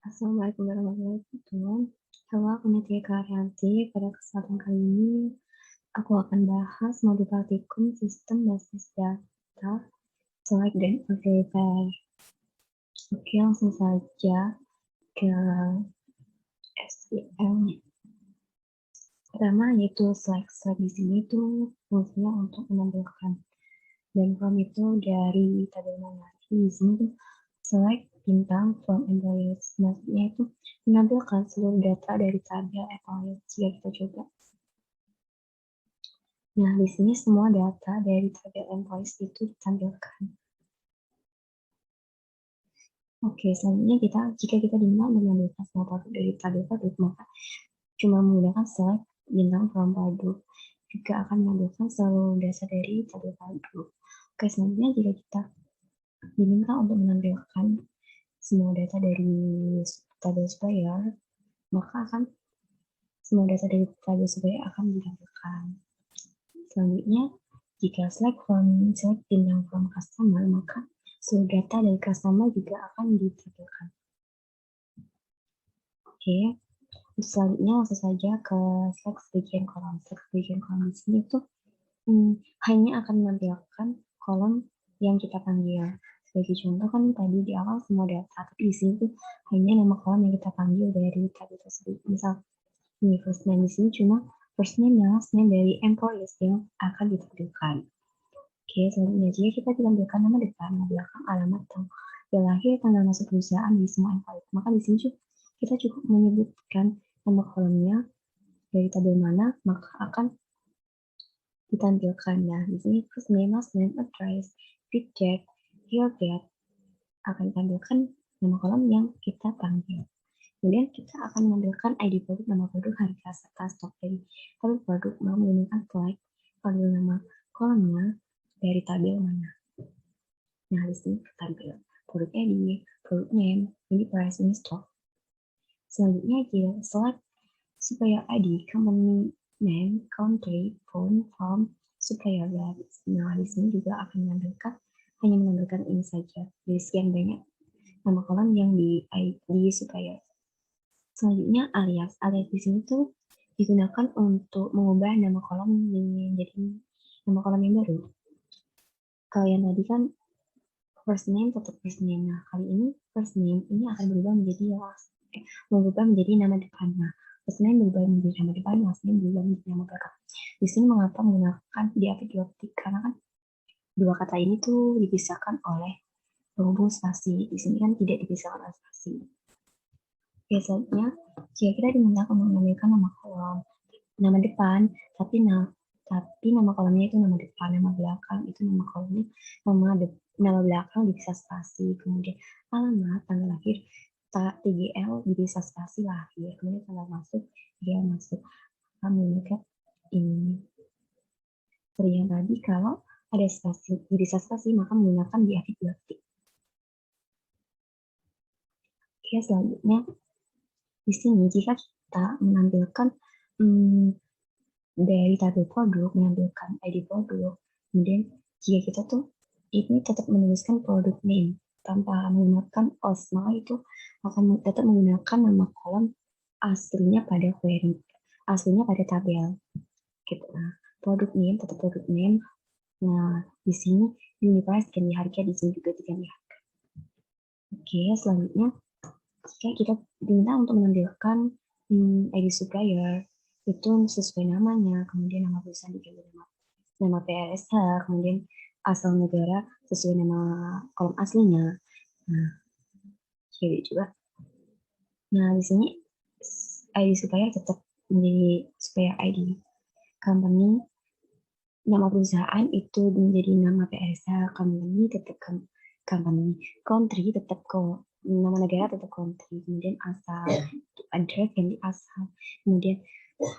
Assalamualaikum warahmatullahi wabarakatuh. Halo, aku Natia Karyanti. Pada kesempatan kali ini, aku akan bahas modul praktikum sistem basis data, select dan verify. Oke, langsung saja ke SQL. Pertama yaitu select. Select di sini itu fungsinya untuk menampilkan dan from itu dari tabel mana. Di sini tuh select bintang from employees. Maksudnya itu menampilkan seluruh data dari tabel employees. Jika kita coba. Nah, di sini semua data dari tabel employees itu ditampilkan. Oke, selanjutnya jika kita diminta untuk mengambilkan semua produk dari tabel produk, maka cuma menggunakan select bintang from produk juga akan mengambilkan seluruh data dari tabel produk. Oke, selanjutnya jika kita diminta untuk menampilkan semua data dari tabel supplier, maka akan semua data dari tabel supplier akan ditampilkan. Selanjutnya, jika select bintang from customer, maka seluruh data dari customer juga akan ditampilkan. Oke, selanjutnya langsung saja ke select bagian kolom. Select bagian kolom di sini itu hanya akan menampilkan kolom yang kita panggil. Sebagai contoh kan tadi di awal semua data, tapi di sini tuh hanya nama kolom yang kita panggil dari tabel tersebut. Misal ini first name di sini cuma first name dan last name dari employees yang akan ditampilkan. Oke, selanjutnya jika kita ditampilkan nama depan, nama belakang, alamat, tanggal lahir, tanggal masuk perusahaan di semua employee, maka di sini kita cukup menyebutkan nama kolomnya dari tabel mana, maka akan ditampilkan. Nah, di sini first name, last name, address, big date, year date akan ditampilkan nama kolom yang kita panggil. Kemudian kita akan menampilkan ID produk, nama produk, harga, serta stok dari tabel produk menggunakan flag panggil nama kolomnya dari tabel mana. Nah, di sini tampil produk ID, produk name, ini price, ini stock. Selanjutnya kita select supplier ID, company name, country, phone, form, supplier database. Nah, di sini juga akan hanya menampilkan ini saja. Dari sekian banyak nama kolom yang di supplier. Selanjutnya alias. Alias di sini tuh digunakan untuk mengubah nama kolom menjadi nama kolom yang baru. Kalau yang tadi kan first name tetap first name. Nah, kali ini first name ini akan berubah menjadi nama depan. Nah, first name berubah menjadi nama depan, last name berubah menjadi nama belakang. Di sini mengapa menggunakan diapit dua ketik? Karena kan dua kata ini tuh dipisahkan oleh penghubung spasi. Di sini kan tidak dipisahkan oleh spasi. Biasanya, jika kita diminta menambahkan nama kolom, nama depan, tapi nama kolomnya itu nama depan, nama belakang itu nama kolomnya, nama belakang dipisah spasi, kemudian alamat, tanggal lahir, TGL dipisah spasi lahir, kemudian tanggal masuk, TGL masuk. Kami lihat ini. Seperti yang tadi, kalau ada spasi, dipisah spasi, maka menggunakan diaktif dua titik. Oke, selanjutnya di sini jika kita menampilkan dari tabel produk, menampilkan ID produk, kemudian jika kita tuh ini tetap menuliskan produk name tanpa menggunakan OS, maka itu akan tetap menggunakan nama kolom aslinya pada query, aslinya pada tabel. Gitu. Nah, produk name tetap produk name. Nah, di sini unit price ganti harga, di sini juga diganti harga. Oke, selanjutnya jika kita diminta untuk menampilkan ID supplier itu sesuai namanya, kemudian nama perusahaan diganti nama PRSH, kemudian asal negara sesuai nama kolom aslinya. Nah, jadi juga. Nah, di sini ID supplier tetap menjadi supplier ID. Company, nama perusahaan itu menjadi nama PRSH, company tetap company, country tetap nama negara tetap country, kemudian asal, address ganti asal, kemudian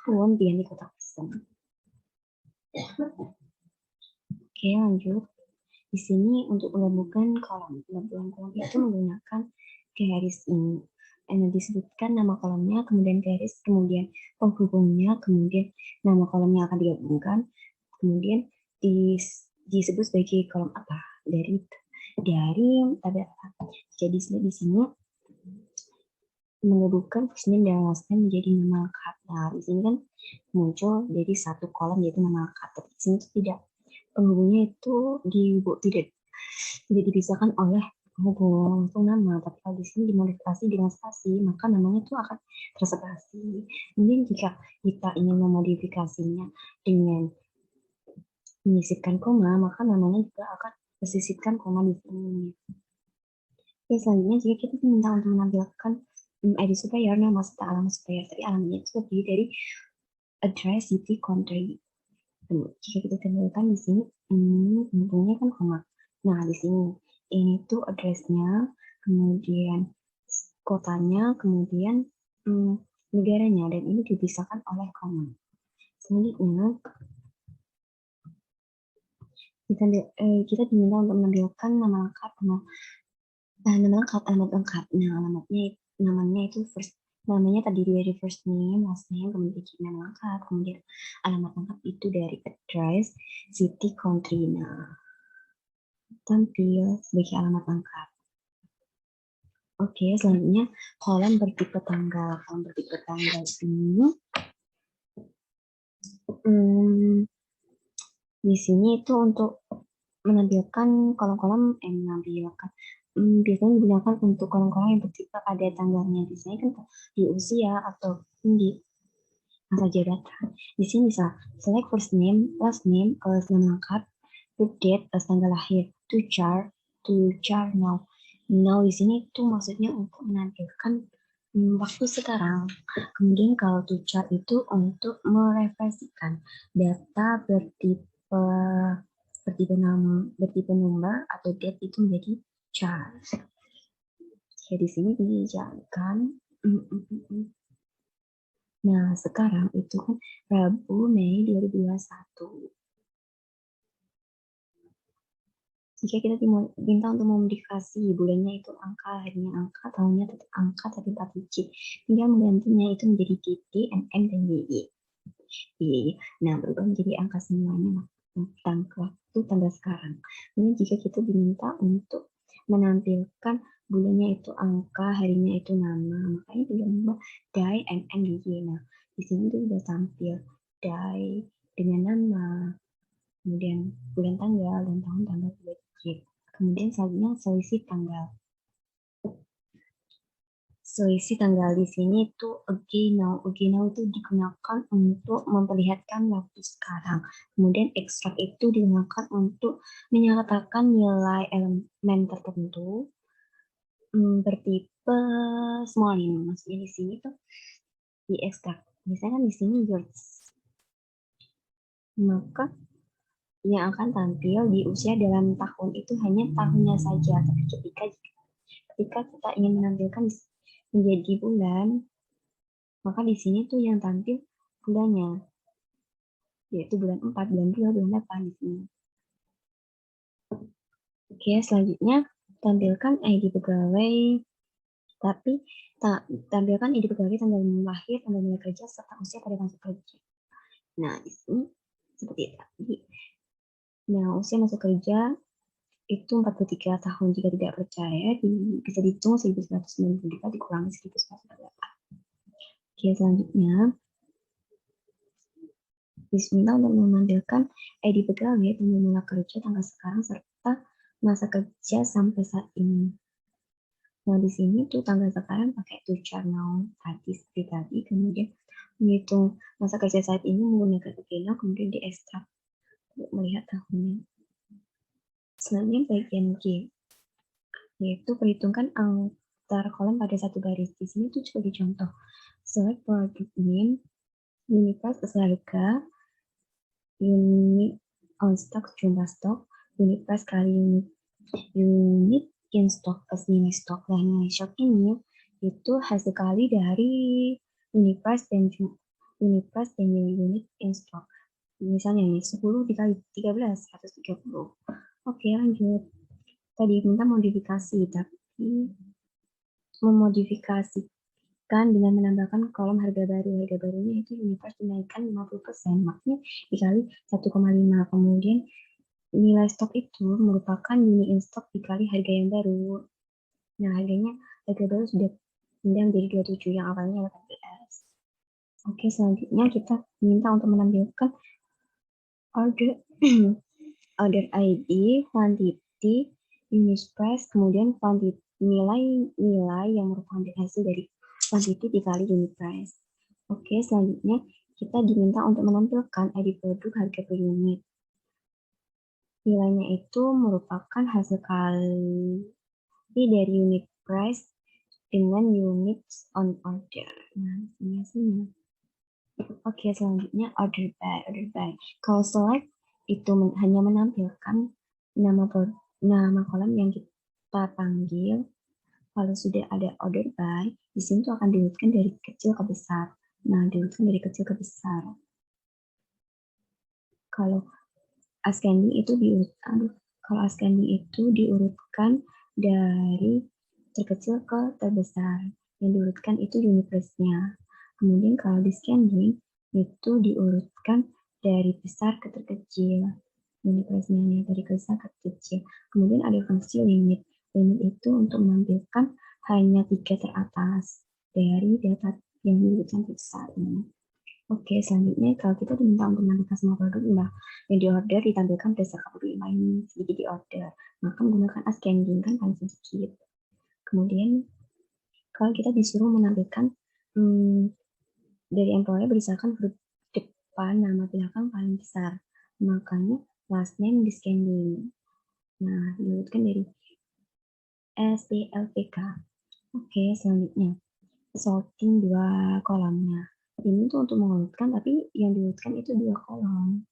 phone diganti kota pesan. Oke, lanjut. Di sini untuk menggabungkan kolom. Penggabungan kolom itu menggunakan garis ini. Disebutkan nama kolomnya, kemudian garis, kemudian penghubungnya, kemudian nama kolomnya akan digabungkan, kemudian disebut sebagai kolom apa dari tabel apa. Jadi di sini menghubungkan first name dan last name menjadi nama lengkap. Nah, di sini kan muncul jadi satu kolom yaitu nama lengkap. Tapi di sini tidak, penghubungnya itu tidak dipisahkan oleh penghubung langsung nama. Tapi kalau di sini dimodifikasi dengan spasi, maka namanya itu akan terspasi. Kemudian jika kita ingin memodifikasinya dengan menyisipkan koma, maka namanya juga akan tersisipkan koma di sini. Oke, selanjutnya jika kita diminta untuk menampilkan ID supplier, nama serta alamat supplier, tapi alamatnya itu terdiri dari address, city, country. Jika kita tampilkan di sini, untungnya kan koma. Nah, di sini ini tuh addressnya, kemudian kotanya, kemudian negaranya, dan ini dipisahkan oleh koma. Selanjutnya, kita diminta untuk menampilkan nama lengkap, nama lengkap, alamat lengkap. Nah, namanya itu namanya terdiri dari first name, last name, kemudian nama lengkap, kemudian alamat lengkap itu dari address, city, country. Nah, tampil sebagai alamat lengkap. Oke, selanjutnya kolom bertipe tanggal. Kolom bertipe tanggal ini di sini itu untuk menampilkan kolom-kolom menampilkan biasanya digunakan untuk kolom-kolom yang bertipe pada tanggalnya. Biasanya kan di usia atau di masa jabatan. Di sini bisa select first name, last name, nama lengkap, birth date, tanggal lahir, to char now. Now di sini itu maksudnya untuk menampilkan waktu sekarang. Kemudian kalau to char itu untuk merefleksikan data bertipe nomor atau date itu menjadi char. Ya di sini dijalankan. Nah, sekarang itu kan Rabu, Mei 2021. Jika kita diminta untuk memodifikasi bulannya itu angka, harinya angka, tahunnya tetap angka, tapi 4 digit. Tinggal menggantinya itu menjadi titik, MM, dan YY. Nah, berubah menjadi angka semuanya tanggal sekarang. Kemudian jika kita diminta untuk menampilkan bulannya itu angka, harinya itu nama, makanya tinggal mengubah die, MM, YY. Nah, di sini tuh sudah tampil die dengan nama, kemudian bulan tanggal dan tahun tanggal digit. Kemudian selanjutnya selisih tanggal. Selisih tanggal di sini itu again now itu digunakan untuk memperlihatkan waktu sekarang. Kemudian extract itu digunakan untuk menyatakan nilai elemen tertentu bertipe small ini. Maksudnya di sini tuh di extract. Misalnya kan di sini yours. Maka yang akan tampil di usia dalam tahun itu hanya tahunnya saja. Tapi ketika kita ingin menampilkan menjadi bulan, maka di sini tuh yang tampil bulannya, yaitu bulan 4, bulan 2, bulan 8 di sini. Oke, selanjutnya tampilkan ID pegawai, tapi tampilkan ID pegawai tanggal lahir, tanggal mulai kerja, serta usia pada masuk kerja. Nah, di sini seperti tadi. Nah, usia masuk kerja itu 43 tahun. Jika tidak percaya, bisa dihitung 1993 dikurangi 1998. Oke, selanjutnya diminta untuk menampilkan ID pegawai, tanggal mulai kerja, tanggal sekarang, serta masa kerja sampai saat ini. Nah, di sini tuh tanggal sekarang pakai to char now tadi seperti tadi, kemudian menghitung masa kerja saat ini menggunakan again, kemudian diekstrak untuk melihat tahunnya. Selanjutnya bagian G, yaitu perhitungkan antar kolom pada satu garis. Di sini tuh juga dicontoh. Select product name, unit price harga, unit on stock jumlah stok, unit price kali unit in stock plus nilai stok. Nah, nilai stok ini itu hasil kali dari unit price dan nilai unit in stock. Misalnya ini 10 dikali 13, 130. Oke, lanjut. Tadi minta modifikasi, tapi memodifikasikan dengan menambahkan kolom harga baru. Harga barunya itu unit price dinaikkan 50%, makanya dikali 1,5. Kemudian nilai stok itu merupakan unit in stock dikali harga yang baru. Nah, harga baru sudah kemudian menjadi 27 yang awalnya 18. Oke, selanjutnya kita minta untuk menampilkan order order ID, quantity, unit price, kemudian quantity, nilai yang merupakan hasil dari quantity dikali unit price. Oke, selanjutnya kita diminta untuk menampilkan ID produk harga per unit. Nilainya itu merupakan hasil kali dari unit price dengan units on order. Nah, ini hasilnya. Oke, selanjutnya order by. Kalau select itu hanya menampilkan nama kolom yang kita panggil. Kalau sudah ada order by, di sini tuh akan diurutkan dari kecil ke besar. Nah, diurutkan dari kecil ke besar. Kalau ascending itu diurutkan dari terkecil ke terbesar. Yang diurutkan itu unit price-nya. Kemudian kalau descending itu diurutkan dari besar ke terkecil. Unit price-nya dari besar ke terkecil. Kemudian ada fungsi limit. Limit itu untuk menampilkan hanya 3 teratas dari data yang diurutkan besar ini. Oke, selanjutnya kalau kita diminta untuk menampilkan semua produk yang di order ditampilkan berdasarkan produk yang lain sedikit di order, maka menggunakan ascending kan paling sedikit. Kemudian kalau kita disuruh menampilkan dari employer berdasarkan huruf depan nama belakang paling besar, makanya last name descending. Nah, diurutkan dari SPLPK. Oke, selanjutnya sorting 2 kolomnya. Ini tuh untuk mengurutkan, tapi yang diurutkan itu 2 kolom.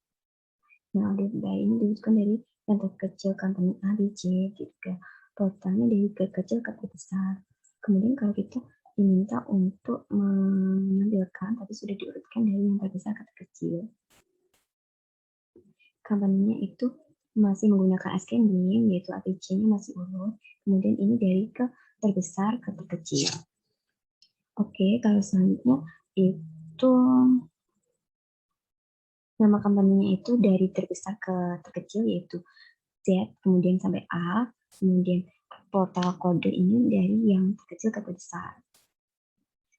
Nah, order by ini diurutkan dari yang terkecil company A, B, C, gitu. Totalnya dari terkecil ke terbesar. Kemudian kalau kita diminta untuk menampilkan, tapi sudah diurutkan dari yang terbesar ke terkecil. Company-nya itu masih menggunakan ascending, yaitu ABC-nya masih urut. Kemudian ini dari ke terbesar ke terkecil. Oke, kalau selanjutnya itu nama company-nya itu dari terbesar ke terkecil, yaitu Z, kemudian sampai A, kemudian portal kode ini dari yang terkecil ke terbesar.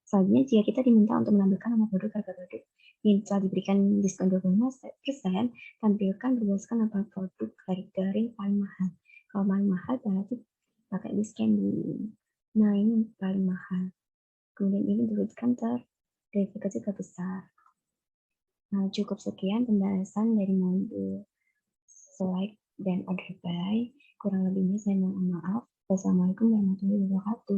Selanjutnya, jika kita diminta untuk menampilkan nama produk harga produk yang telah diberikan diskon 25%, tampilkan berdasarkan nama produk dari paling mahal. Kalau paling mahal berarti pakai diskon di. Nah, ini paling mahal. Kemudian ini diurutkan dari kecil ke besar. Nah, cukup sekian pembahasan dari modul select dan order by. Kurang lebihnya saya mohon maaf. Wassalamualaikum warahmatullahi wabarakatuh.